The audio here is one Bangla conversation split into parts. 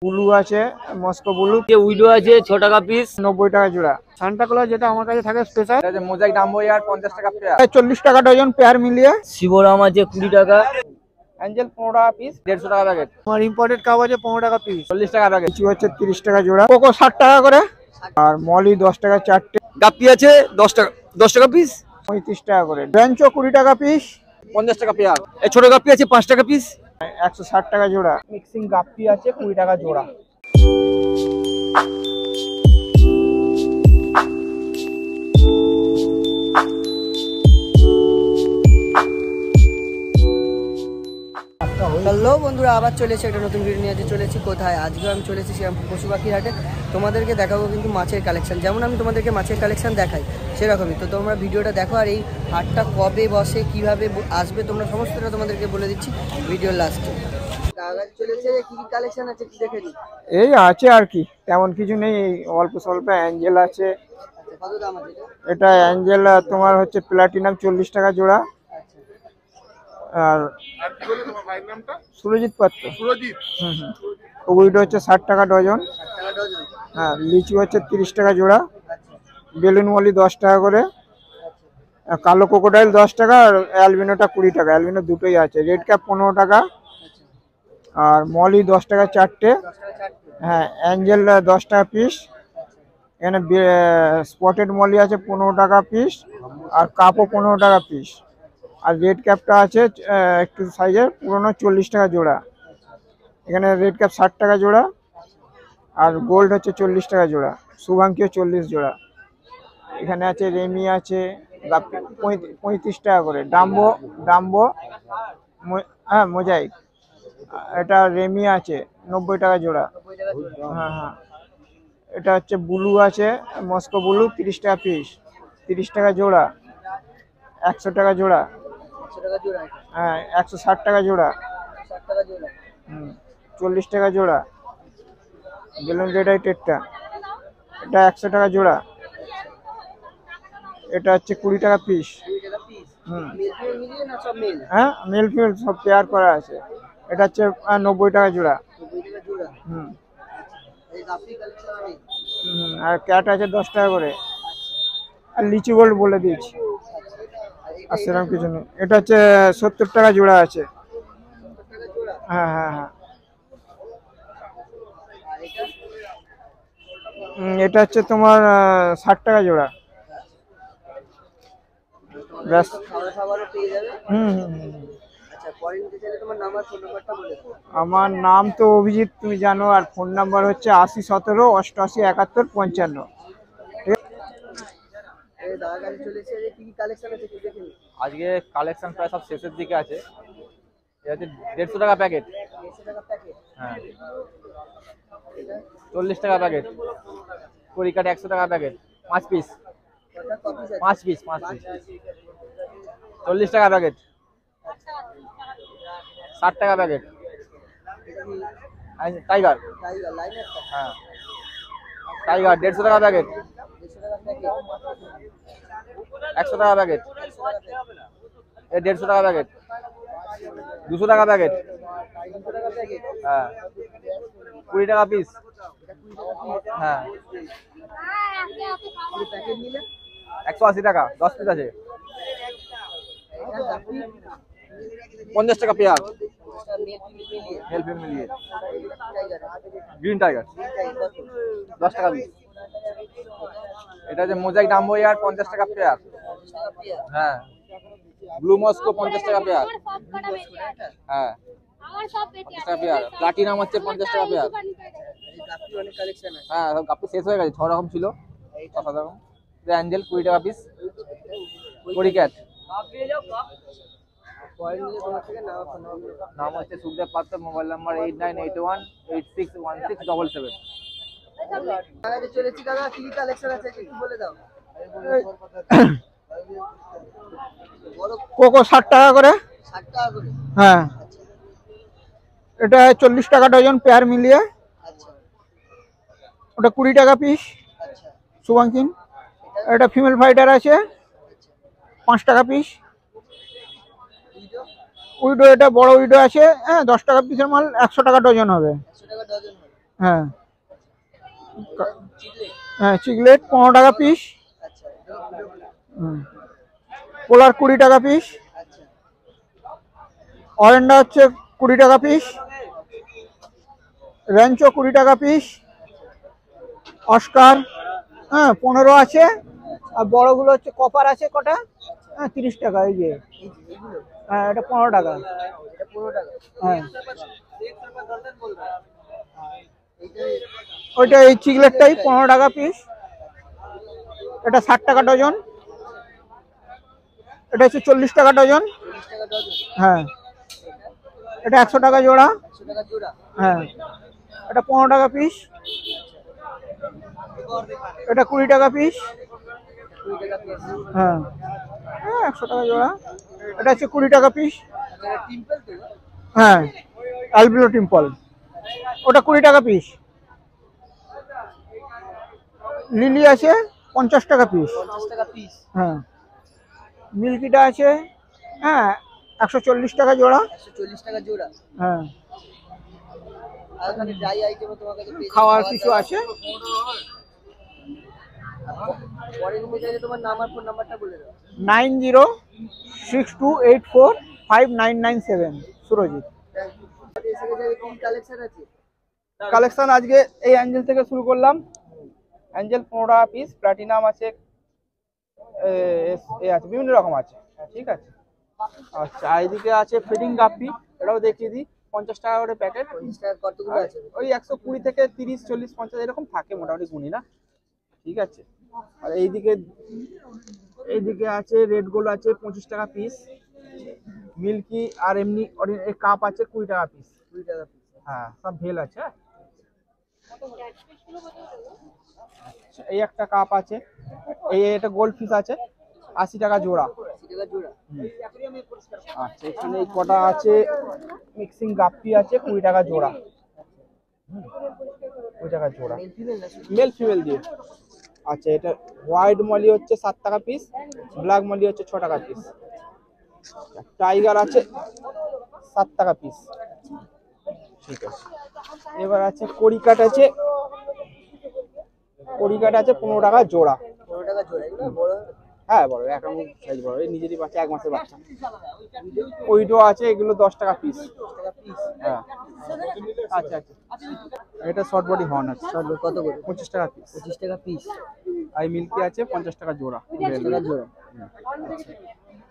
ব্লু আছে, মস্কো ব্লু যে উইডো আছে 6 টাকা পিস, 90 টাকা জোড়া। সান্টা ক্লজ যেটা আমার কাছে থাকে স্পেশাল, এটা মোজাইক ডাম্বো ইয়ার 50 টাকা পেয়ার। 40 টাকা ডজন পেয়ার মিলিয়ে। শিবরাম আছে 20 টাকা, অ্যাঞ্জেল 15 টাকা পিস, 150 টাকা প্যাকেট। আমার ইম্পোর্টেড কাপ আছে 15 টাকা পিস, 40 টাকা প্যাকেট। কিছু হচ্ছে 30 টাকা জোড়া, কোকো 60 টাকা করে, আর মলি 10 টাকা চারটে, গাপ্পি আছে 10 টাকা পিস, 35 টাকা করে, বেঞ্চো 20 টাকা পিস, 50 টাকা পেয়ার। এই ছোট গাপ্পি আছে 5 টাকা পিস, 160 টাকা জোড়া। মিক্সিং গাপ্পি আছে 20 টাকা জোড়া। হ্যালো বন্ধুরা, আবার চলেছে একটা নতুন ভিডিও নিয়ে চলেছি। কোথায়? আজকে আমি চলেছি শ্রীরামপুর পশু পাখির হাটে। তোমাদেরকে দেখাবো কিন্তু মাছের কালেকশন, যেমন আমি তোমাদেরকে মাছের কালেকশন দেখাই সেরকমই। তো তোমরা ভিডিওটা দেখো, আর এই হাটটা কবে বসে, কিভাবে আসবে, তোমরা সমস্তটা তোমাদেরকে বলে দিচ্ছি ভিডিওর লাস্টে। চলেছে কি কি কালেকশন আছে কি দেখে নি। এই আছে আর কি, তেমন কিছু নেই, অল্প স্বল্প অ্যাঞ্জেল আছে। কত দাম আছে এটা অ্যাঞ্জেল তোমার হচ্ছে প্লাটিনাম 40 টাকা জোড়া। আর সুরজিৎ পাত্র, ওগুলিটা হচ্ছে 60 টাকা ডজন। হ্যাঁ, লিচু হচ্ছে 30 টাকা জোড়া, বেলুন মলি 10 টাকা করে, কালো কোকোডাইল 10 টাকা, আর অ্যালবিনোটা 20 টাকা। অ্যালবিনো দুটোই আছে। রেড ক্যাপ 15 টাকা, আর মলি 10 টাকা চারটে। হ্যাঁ, অ্যাঞ্জেল 10 টাকা পিস। এখানে স্পটেড মলি আছে 15 টাকা পিস, আর কাপও 15 টাকা পিস। আর রেড ক্যাপটা আছে একটু সাইজের পুরোনো 40 টাকা জোড়া। এখানে রেড ক্যাপ 60 টাকা জোড়া, আর গোল্ড হচ্ছে 40 টাকা জোড়া, শুভাঙ্কিও 40 জোড়া। এখানে আছে রেমি আছে 35 টাকা করে, ডাম্বো হ্যাঁ মোজাইক। এটা রেমি আছে 90 টাকা জোড়া। হ্যাঁ হ্যাঁ, এটা হচ্ছে ব্লু আছে, মস্কো ব্লু 30 টাকা পিস, 30 টাকা জোড়া, 100 টাকা জোড়া। হ্যাঁ, 160 টাকা জোড়া। 40 টাকা জোড়া। বেলুন রেডাইটেডটা, এটা 100 টাকা জোড়া। এটা হচ্ছে 20 টাকা পিস। হ্যাঁ, মেল ফিমেল সব পেয়ার করা আছে। এটা হচ্ছে 90 টাকা জোড়া। আর ক্যাট আছে 10 টাকা করে। আর লিচু গোল্ড বলে দিয়েছি, আর সেরকম কিছু নেই। এটা হচ্ছে 70 টাকা জোড়া আছে। হ্যাঁ হ্যাঁ হ্যাঁ, এটা হচ্ছে তোমার 60 টাকা জোড়া। ব্যাস। আমার নাম তো অভিজিৎ, তুমি জানো। আর ফোন নাম্বার হচ্ছে 80 17 88 71 55। আজকে কালেকশন প্রায় সব শেষের দিকে আছে। এটা হচ্ছে 150 টাকা প্যাকেট। হ্যাঁ, 40 টাকা প্যাকেট। করিকাট 100 টাকা প্যাকেট, 5 পিস, 5 পিস 40 টাকা প্যাকেট, 60 টাকা প্যাকেট। টাইগার, হ্যাঁ টাইগার 150 টাকা প্যাকেট, 100 টাকা প্যাকেট, 150 টাকা প্যাকেট, 200 টাকা প্যাকেট। হ্যাঁ, 20 টাকা পিস। হ্যাঁ, 180 টাকা, 10 পিস আছে। 50 টাকা পেয়ার, মেল ফিমেল মিলিয়ে। গ্রিন টাইগার 10 টাকা পিস। এটা যে মোজাইক ডাম্বো ইয়ার 50 টাকা পেয়ার। হ্যাঁ, ব্লু মস্কো 50 টাকা পেয়ার। হ্যাঁ, 50 টাকা পেয়ার। প্লাটিনাম হচ্ছে 50 টাকা পেয়ার। হ্যাঁ, সব গাপ্পি শেষ হয়ে গেছে, 6 রকম ছিল, 7 রকম। অ্যাঞ্জেল 20 টাকা পিস। করিক্যাট, নাম হচ্ছে সুখদেব পাত্র, মোবাইল নাম্বার 8981861677। কোকো 60 টাকা করে। হ্যাঁ, এটা 40 টাকা ডজন পেয়ার মিলিয়ে। ওটা 20 টাকা পিস, শুভাঙ্কিন। এটা ফিমেল ফাইটার আছে 5 টাকা পিস। উইডো, এটা বড় উইডো আছে, হ্যাঁ 10 টাকা পিসের মাল, 100 টাকা ডজন হবে। হ্যাঁ হ্যাঁ চিকলেট 15 টাকা পিস। আচ্ছা পোলার 20 টাকা পিস। আচ্ছা অরেন্ডা হচ্ছে 20 টাকা পিস। র্যাঞ্চো 20 টাকা পিস। অস্কার হ্যাঁ 15 আছে। আর বড়গুলো হচ্ছে কপার আছে কটা, হ্যাঁ 30 টাকা। এই যে এইগুলো হ্যাঁ এটা 15 টাকা। এটা 15 টাকা। হ্যাঁ এইটা ওইটা এই চিকলেটটাই 15 টাকা পিস। এটা 60 টাকা ডজন। এটা হচ্ছে 40 টাকা ডজন। 40 টাকা ডজন। হ্যাঁ এটা 100 টাকা জোড়া। 100 টাকা জোড়া। হ্যাঁ এটা 15 টাকা পিস। এটা 20 টাকা পিস। 20 টাকা পিস। হ্যাঁ 100 টাকা জোড়া। এটা হচ্ছে 20 টাকা পিস। এটা টিম্পল তো? হ্যাঁ অ্যালবিনো টিম্পল, ওটা 20 টাকা পিস। লিলি আছে 50 টাকা পিস। 50 টাকা পিস। হ্যাঁ মিল্কিটা আছে হ্যাঁ 140 টাকা জোড়া। 140 টাকা জোড়া। হ্যাঁ আর ওখানে ড্রাই আইটেমও তোমার কাছে পেয়ে যাবে। খাওয়ার কিছু আছে। পরে নিতে চাইলে তোমার নাম আর ফোন নাম্বারটা বলে দাও। 9062845997 সুরজিৎ। এসে গেছে কি কালেকশন আছে? কালেকশন আজকে এই অ্যাঞ্জেল থেকে শুরু করলাম। অ্যাঞ্জেল 15 টাকা পিস, প্লাটিনাম আছে, এ আছে, বিভিন্ন রকম আছে। ঠিক আছে। আচ্ছা এইদিকে আছে ফিডিং গাপ্পি, এটাও দেখিয়ে দিই। 50 টাকা করে প্যাকেট। 50 টাকা কতগুলো আছে? ওই 120 থেকে 30 40 50 এরকম থাকে, মোটামুটি গুনি না। ঠিক আছে। আর এইদিকে আছে রেড গোল্ড আছে 25 টাকা পিস। মিল্কি আর এমনি কাপ আছে 20 টাকা পিস। 20 টাকা পিস। হ্যাঁ সব ভেল আছে। আচ্ছা, এই একটা কাপ আছে, এটা গোল্ড ফিশ আছে 80 টাকা জোড়া। 80 টাকা জোড়া। আচ্ছা এখানে এই কটা আছে মিক্সিং গাপ্পি আছে 20 টাকা জোড়া। 20 টাকা জোড়া, মেল ফিমেল না? মেল ফিমেল দিয়ে। আচ্ছা এটা হোয়াইট মলি হচ্ছে 7 টাকা পিস, ব্ল্যাক মলি হচ্ছে 6 টাকা পিস। টাইগার আছে 7 টাকা পিস। ঠিক আছে। এবার আছে কড়িকাট আছে, কড়িকাট আছে 15 টাকা জোড়া। 15 টাকা জোড়া। এগুলো বড় হ্যাঁ বড়, এক আঙুল সাইজ বড়, এই নিজেরই বাচ্চা, 1 মাসের বাচ্চা। ওইটাও আছে, এগুলো 10 টাকা পিস। 10 টাকা পিস। হ্যাঁ আচ্ছা আচ্ছা। এটা শর্ট বডি হর্ন আছে, সব কত করে? 25 টাকা পিস। 25 টাকা পিস। আর মিল্কি আছে 50 টাকা জোড়া। 50 টাকা জোড়া।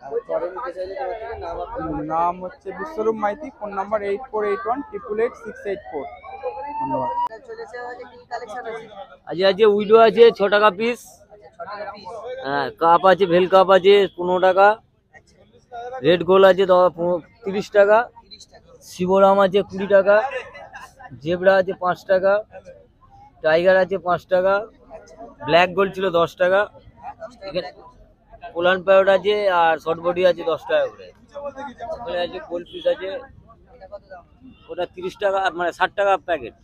আর পরে নিতে চাইলে তোমার থেকে নাম আর ফোন নাম হচ্ছে বিশ্বরূপ মাইতি, ফোন নাম্বার 8481888684। ধন্যবাদ। নাম্বার চলেছে। আছে কি কালেকশন আছে? আছে উইডো আছে 6 টাকা পিস। আচ্ছা 6 টাকা পিস। হ্যাঁ কাপ আছে, ভেল কাপ আছে 15 টাকা। রেড গোল্ড আছে 30 টাকা। 30 টাকা। শিবরাম আছে 20 টাকা। জেব্রা আছে 5 টাকা। টাইগার আছে 5 টাকা। ব্ল্যাক গোল্ড ছিল 10 টাকা। 10 টাকা এখানে পোলান প্যারট আছে আর শর্ট বডি আছে 10 টাকা করে। ওখানে আছে গোল্ড ফিশ আছে, এটা কত দাম? ওটা 30 টাকা, মানে 60 টাকা প্যাকেট।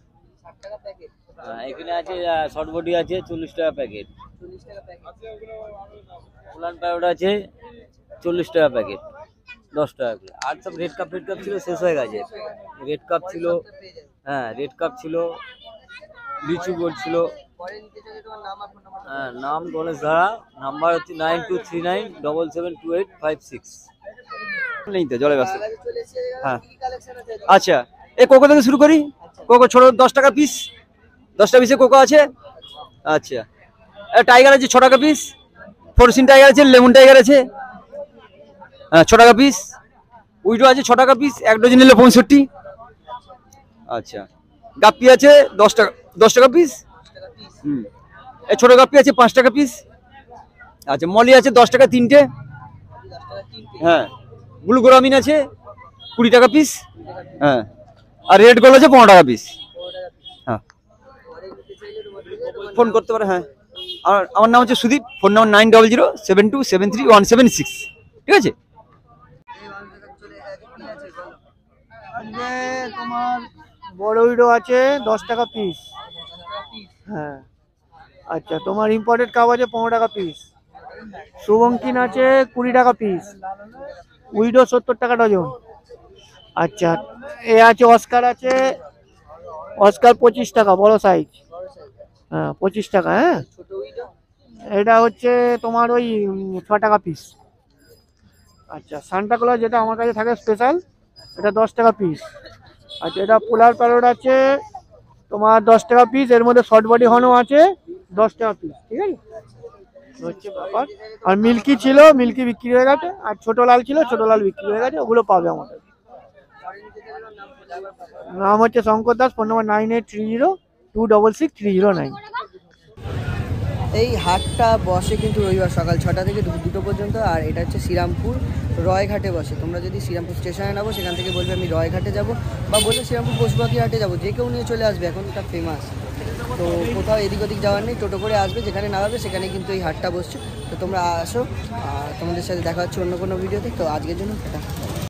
60 টাকা প্যাকেট। এখানে আছে শর্ট বডি আছে 40 টাকা প্যাকেট। 40 টাকা প্যাকেট। পোলান প্যারট আছে 40 টাকা প্যাকেট, 10 টাকা করে। আর সব রেড কাপ ছিল, শেষ হয়ে গেছে। রেড কাপ ছিল, পেয়ে যাবে। হ্যাঁ রেড কাপ ছিল, লিচু গোল্ড ছিল। পরে নিতে চাইলে তোমার নাম আর ফোন নাম্বার হ্যাঁ নাম গণেশ ধারা, নাম্বার হচ্ছে 9239772856। নেই তো জলে ব্যস্ত। চলেছে। হ্যাঁ। কি কালেকশন আছে? আচ্ছা এই কোকো থেকে শুরু করি। কোকো ছোট 10 টাকা পিস, 10 টাকা পিসে কোকো আছে। আচ্ছা টাইগার আছে 6 টাকা পিস, ফোরসিন টাইগার আছে, লেমন টাইগার আছে, হ্যাঁ 6 টাকা পিস। উইডো আছে 6 টাকা পিস, 1 ডজন নিলে 65। আচ্ছা গাপ্পি আছে 10 টাকা পিস। হুম এই ছোট গাপ্পি আছে 5 টাকা পিস। আচ্ছা মলি আছে 10 টাকা 3টে। হ্যাঁ ব্লু গোরামিন আছে 20 টাকা পিস। হ্যাঁ আর রেড গোল্ড আছে 15 টাকা পিস। হ্যাঁ ফোন করতে পারে। হ্যাঁ আমার নাম হচ্ছে সুদীপ, ফোন নাম্বার 900727373176। ঠিক আছে। আজকে তোমার বড় উইডো আছে 10 টাকা পিস। হ্যাঁ আচ্ছা তোমার ইম্পোর্টেড কাপ আছে 15 টাকা পিস। শুভঙ্কিন আছে 20 টাকা পিস। উইডো 70 টাকা ডজন। আচ্ছা এ আছে অস্কার আছে অস্কার 25 টাকা বড় সাইজ। হ্যাঁ 25 টাকা। হ্যাঁ ছোট উইডো এটা হচ্ছে তোমার ওই 6 টাকা পিস। আচ্ছা সান্টা ক্লজ যেটা আমার কাছে থাকে স্পেশাল, এটা 10 টাকা পিস। আচ্ছা এটা পোলার প্যারট আছে তোমার 10 টাকা পিস, এর মধ্যে শর্ট বডি হর্নও আছে 10 টাকা পিস, ঠিক আছে হচ্ছে ব্যাপার। আর মিল্কি ছিল, মিল্কি বিক্রি হয়ে গেছে, আর ছোট লাল ছিল, ছোট লাল বিক্রি হয়ে গেছে, ওগুলো পাবে আমাদের। নাম হচ্ছে শঙ্কর দাস, ফোন নম্বর 9830266309। এই হাটটা বসে কিন্তু রবিবার সকাল 6টা থেকে 2টো পর্যন্ত। আর এটা হচ্ছে শ্রীরামপুর রয়ঘাটে বসে। তোমরা যদি শ্রীরামপুর স্টেশনে নামো সেখান থেকে বলবে আমি রয়ঘাটে যাব, বা বললে শ্রীরামপুর পশুপাখি হাটে যাবো, যে কেউ নিয়ে চলে আসবে, এখন এটা ফেমাস। তো কোথাও এদিক ওদিক যাওয়ার নেই, টোটো করে আসবে, যেখানে নামাবে সেখানে কিন্তু এই হাটটা বসছে। তো তোমরা আসো, আর তোমাদের সাথে দেখা হচ্ছে অন্য কোনো ভিডিওতে। তো আজকের জন্য এটা।